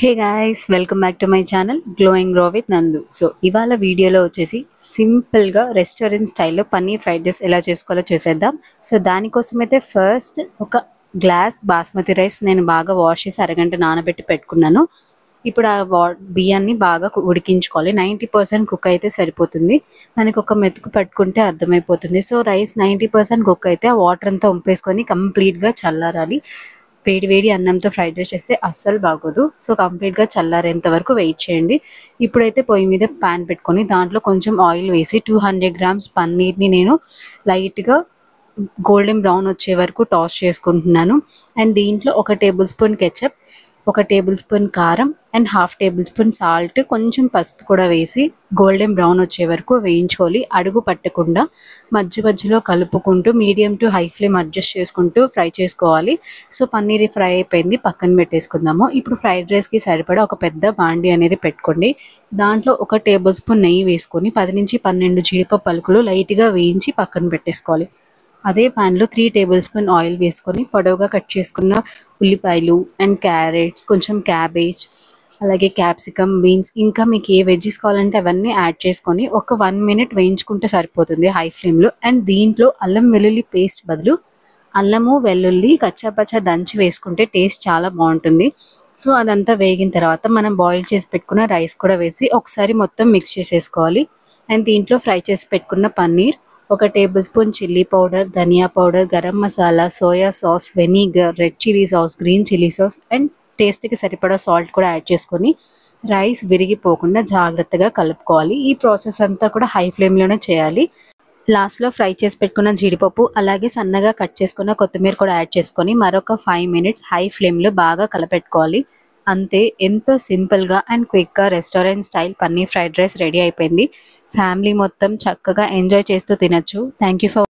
Hey guys, welcome back to my channel glowing grow with నందు. So ఇవాళ వీడియోలో వచ్చేసి సింపుల్గా రెస్టారెంట్ స్టైల్లో పన్నీర్ ఫ్రైడ్ రైస్ ఎలా చేసుకోవాలో చేసేద్దాం. సో దానికోసం అయితే ఫస్ట్ ఒక గ్లాస్ బాస్మతి రైస్ నేను బాగా వాష్ చేసి అరగంట నానబెట్టి పెట్టుకున్నాను. ఇప్పుడు ఆ బియ్యాన్ని బాగా ఉడికించుకోవాలి. 90% కుక్ అయితే సరిపోతుంది. మనకి ఒక మెతుకు పట్టుకుంటే అర్థమైపోతుంది. సో రైస్ 90% కుక్ అయితే ఆ వాటర్ అంతా వంపేసుకొని కంప్లీట్గా చల్లారాలి. వేడి వేడి అన్నంతో ఫ్రైడ్ రైస్ చేస్తే అస్సలు బాగోదు. సో కంప్లీట్గా చల్లారేంత వరకు వెయిట్ చేయండి. ఇప్పుడైతే పొయ్యి మీద ప్యాన్ పెట్టుకొని దాంట్లో కొంచెం ఆయిల్ వేసి 200 గ్రామ్స్ పన్నీర్ని నేను లైట్గా గోల్డెన్ బ్రౌన్ వచ్చే వరకు టాస్ చేసుకుంటున్నాను. అండ్ దీంట్లో 1 table spoon ketchup, 1 table spoon కారం అండ్ 1/2 టేబుల్ స్పూన్ సాల్ట్, కొంచెం పసుపు కూడా వేసి గోల్డెన్ బ్రౌన్ వచ్చే వరకు వేయించుకోవాలి. అడుగు పట్టకుండా మధ్య మధ్యలో కలుపుకుంటూ medium to high flame adjust చేసుకుంటూ ఫ్రై చేసుకోవాలి. సో పన్నీర్ ఫ్రై అయిపోయింది, పక్కన పెట్టేసుకుందాము. ఇప్పుడు ఫ్రైడ్ రైస్కి సరిపడా ఒక పెద్ద బాండి అనేది పెట్టుకోండి. దాంట్లో 1 టేబుల్ స్పూన్ నెయ్యి వేసుకొని 10 నుంచి 12 జీడిపప్పు పలుకులు లైట్గా వేయించి పక్కన పెట్టేసుకోవాలి. అదే ప్యాన్లో 3 టేబుల్ స్పూన్ ఆయిల్ వేసుకొని పొడవుగా కట్ చేసుకున్న ఉల్లిపాయలు అండ్ క్యారెట్స్, కొంచెం క్యాబేజ్, అలాగే క్యాప్సికమ్, బీన్స్, ఇంకా మీకు ఏ వెజ్జెస్ కావాలంటే అవన్నీ యాడ్ చేసుకొని ఒక 1 మినిట్ వేయించుకుంటే సరిపోతుంది హై ఫ్లేమ్లో. అండ్ దీంట్లో అల్లం వెల్లుల్లి పేస్ట్ బదులు అల్లము వెల్లుల్లి కచ్చాపచ్చా దంచి వేసుకుంటే టేస్ట్ చాలా బాగుంటుంది. సో అదంతా వేగిన తర్వాత మనం బాయిల్ చేసి పెట్టుకున్న రైస్ కూడా వేసి ఒకసారి మొత్తం మిక్స్ చేసేసుకోవాలి. అండ్ దీంట్లో ఫ్రై చేసి పెట్టుకున్న paneer, 1 tablespoon chilli powder, ధనియా powder, garam masala, soya sauce, vinegar, red chilli sauce, green chilli sauce and టేస్ట్కి సరిపడా సాల్ట్ కూడా యాడ్ చేసుకొని రైస్ విరిగిపోకుండా జాగ్రత్తగా కలుపుకోవాలి. ఈ ప్రాసెస్ అంతా కూడా హై ఫ్లేమ్లోనే చేయాలి. లాస్ట్లో ఫ్రై చేసి పెట్టుకున్న జీడిపప్పు అలాగే సన్నగా కట్ చేసుకున్న కొత్తిమీర కూడా యాడ్ చేసుకొని మరొక 5 మినిట్స్ హై ఫ్లేమ్లో బాగా కలపెట్టుకోవాలి. అంతే, ఎంతో సింపుల్గా అండ్ క్విక్గా restaurant style paneer fried rice ready అయిపోయింది. ఫ్యామిలీ మొత్తం చక్కగా ఎంజాయ్ చేస్తూ తినచ్చు. Thank you for